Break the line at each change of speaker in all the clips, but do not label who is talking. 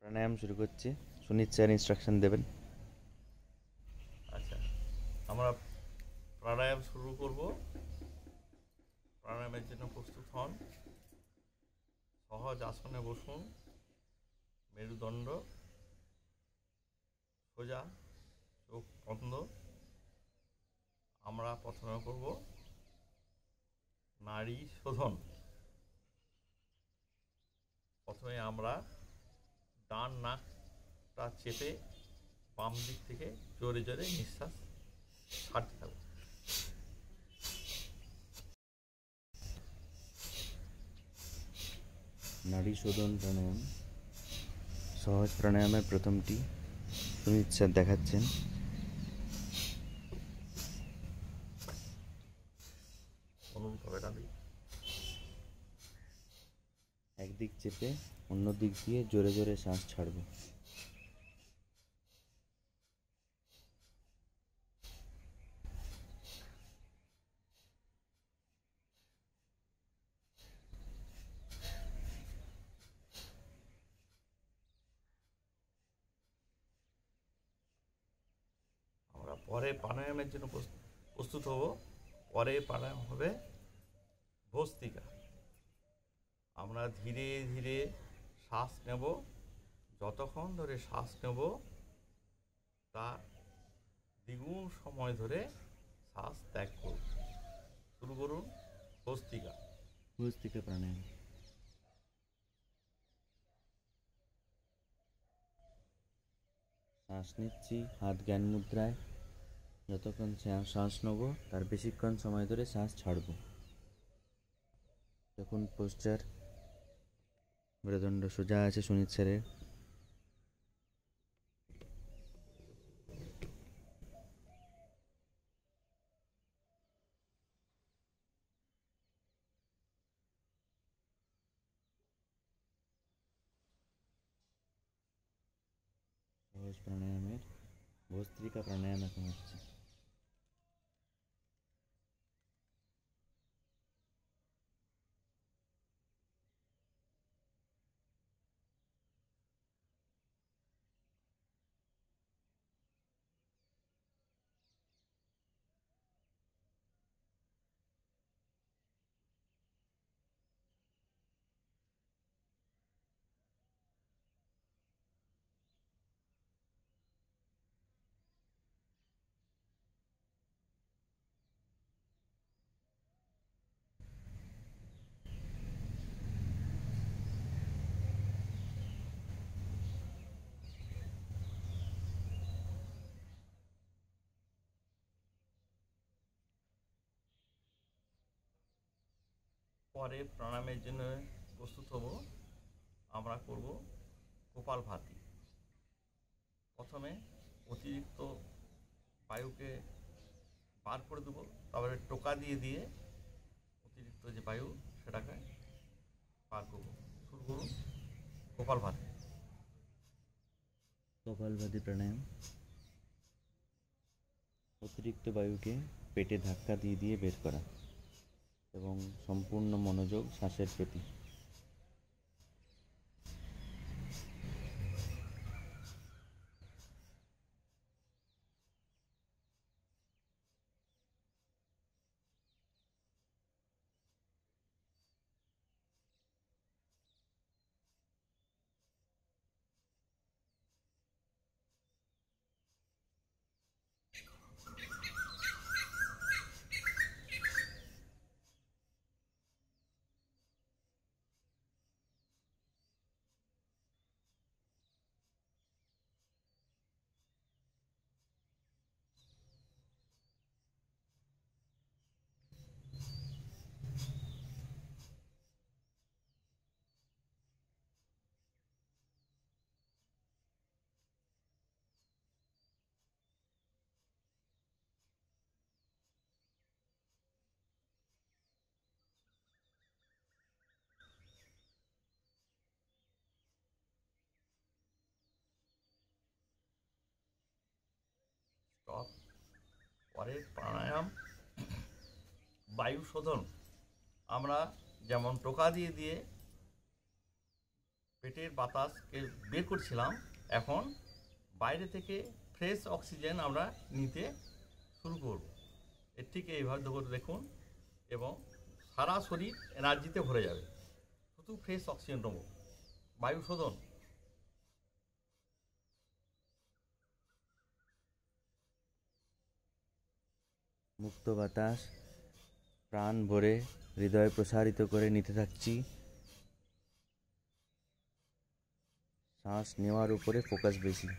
প্রাণায়াম শুরু করছি। Sunit sir instruction দেবেন।
আচ্ছা, আমরা প্রাণায়াম শুরু করব। প্রাণায়ামের জন্য প্রস্তুত হন। সহজ আসনে বসুন, মেরুদণ্ড সোজা, চোখ বন্ধ। আমরা প্রথমে করব নাড়ি শোধন। প্রথমে আমরা ডান নাকটা চেপে বাম দিক থেকে জোরে জোরে নিঃশ্বাস ছাড়তে থাকব।
নাড়ি শোধন প্রাণায়াম, সহজ প্রাণায়ামের প্রথমটি সুনীত স্যার দেখাচ্ছেন।
অনুরূপভাবে নাড়ি
একদিক চেপে অন্য দিক দিয়ে জোরে জোরে শ্বাস ছাড়ব।
আমরা পরে প্রাণায়ামের জন্য প্রস্তুত হব। পরে প্রাণায়াম হবে ভস্ত্রিকা। আমরা ধীরে ধীরে শ্বাস নেব। যতক্ষণ ধরে শ্বাস নেব তার দ্বিগুণ সময় ধরে শ্বাস ত্যাগ করব। শুরু করুন ভস্ত্রিকা।
ভস্ত্রিকা প্রাণায়াম। শ্বাস নিচ্ছি হাত জ্ঞান মুদ্রায়। যতক্ষণ শ্বাস নেব তার বেশিক্ষণ সময় ধরে শ্বাস ছাড়ব। যখন পোস্টার মেরুদণ্ড সোজা আছে সুনীত স্যারের। সহজ প্রাণায়ামের ভস্ত্রিকা প্রাণায়াম এখন হচ্ছে।
পরে প্রাণায়ামের জন্য প্রস্তুত হব। আমরা করব কপালভাতি। প্রথমে অতিরিক্ত বায়ুকে বার করে দেবো, তারপরে টোকা দিয়ে দিয়ে অতিরিক্ত যে বায়ু সেটাকে বার করব। শুরু করুন কপালভাতি।
কপালভাতি প্রাণায়াম। অতিরিক্ত বায়ুকে পেটে ধাক্কা দিয়ে দিয়ে বের করা এবং সম্পূর্ণ মনোযোগ শ্বাসের প্রতি।
স্টপ। পরের প্রাণায়াম বায়ু শোধন। আমরা যেমন টোকা দিয়ে দিয়ে পেটের বাতাসকে বের করছিলাম, এখন বাইরে থেকে ফ্রেশ অক্সিজেন আমরা নিতে শুরু করব। এর ঠিক এইভাবে দেখুন, এবং সারা শরীর এনার্জিতে ভরে যাবে। শুধু ফ্রেশ অক্সিজেন নেব, বায়ু শোধন।
মুক্ত বাতাস প্রাণ ভরে হৃদয় প্রসারিত করে নিতে থাকছি। শ্বাস নেওয়ার উপরে ফোকাস বেশি।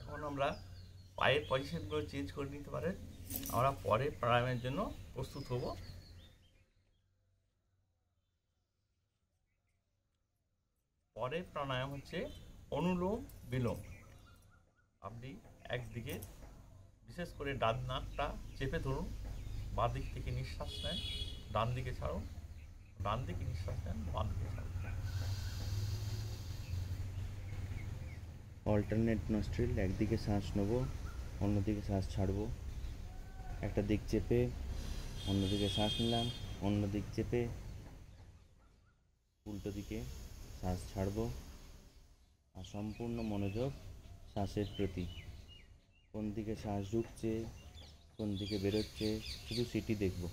এখন আমরা পায়ের পজিশনগুলো চেঞ্জ করে নিতে পারেন। আমরা পরে প্রাণায়ামের জন্য প্রস্তুত হব। পরের প্রাণায়াম হচ্ছে অনুলোম বিলোম। আপনি একদিকে বিশেষ করে ডান নাকটা চেপে ধরুন, বাঁ দিক থেকে নিঃশ্বাস নেন, ডান দিকে ছাড়ুন, ডান দিকে নিঃশ্বাস নেন, বাঁ দিকে ছাড়ুন।
অল্টারনেট নস্ট্রিল, একদিকে শ্বাস নেব, অন্যদিকে শ্বাস ছাড়বো। একটা দিক চেপে অন্যদিকে শ্বাস নিলাম, অন্য দিক চেপে উল্টো দিকে শ্বাস ছাড়বো। আর সম্পূর্ণ মনোযোগ শ্বাসের প্রতি। কোন দিকে শ্বাস ঢুকছে, কোন দিকে বেরোচ্ছে, শুধু সেটি দেখব।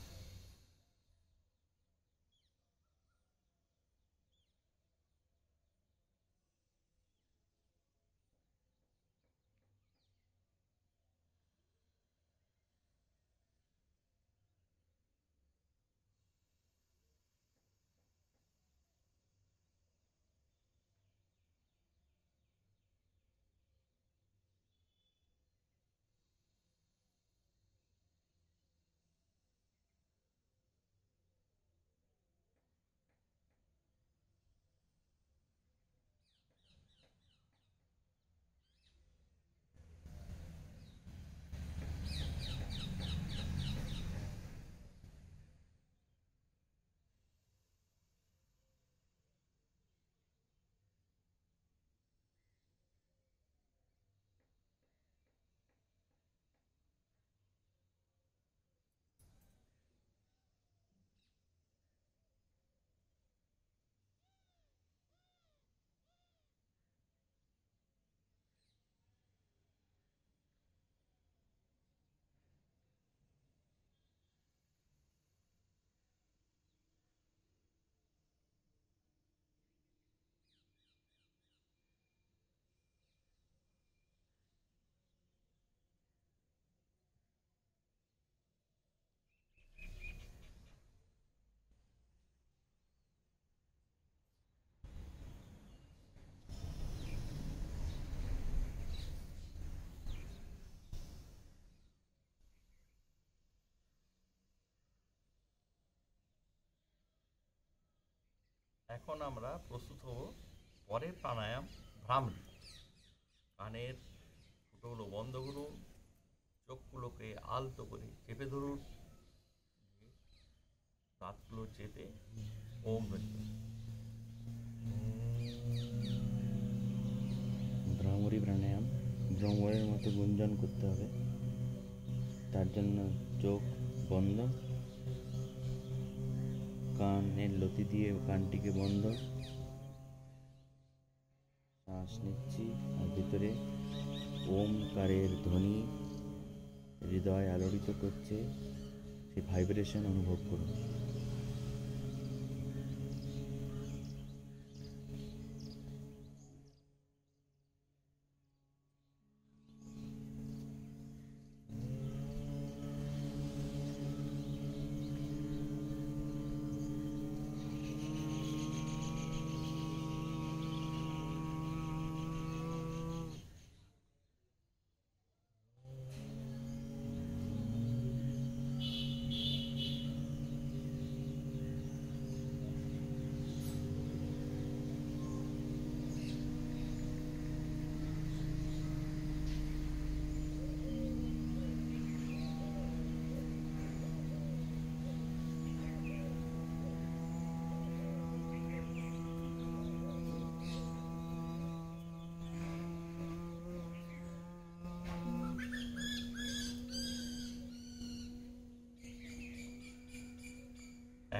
এখন আমরা প্রস্তুত হব পরের প্রাণায়াম ভ্রামরি। কানের ফুটোগুলো বন্ধ করুন, চোখগুলোকে আলতো করে চেপে ধরুন, দাঁতগুলো চেপে ওম বলুন।
ভ্রমরি প্রাণায়াম ভ্রমরের মতো গুঞ্জন করতে হবে। তার জন্য চোখ বন্ধ, কানের লতি দিয়ে কানটিকে বন্ধ। শ্বাস নিচ্ছি আর ভিতরে ওমকারের ধ্বনি হৃদয় আলোড়িত করছে, সেই ভাইব্রেশন অনুভব করুন।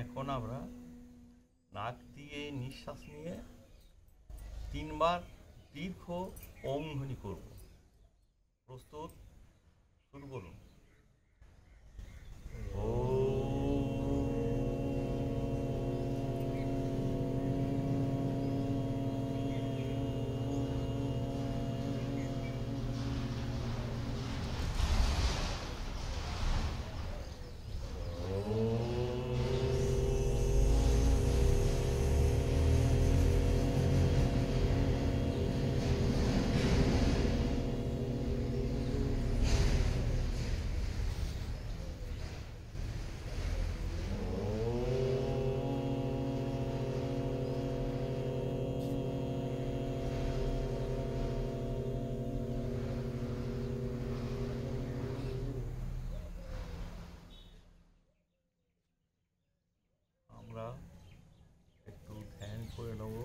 এখন আমরা নাক দিয়ে নিঃশ্বাস নিয়ে 3 বার দীর্ঘ ওম ধ্বনি করব। প্রস্তুত, শুরু করুন। আমরা একটু ধ্যান করে নেব।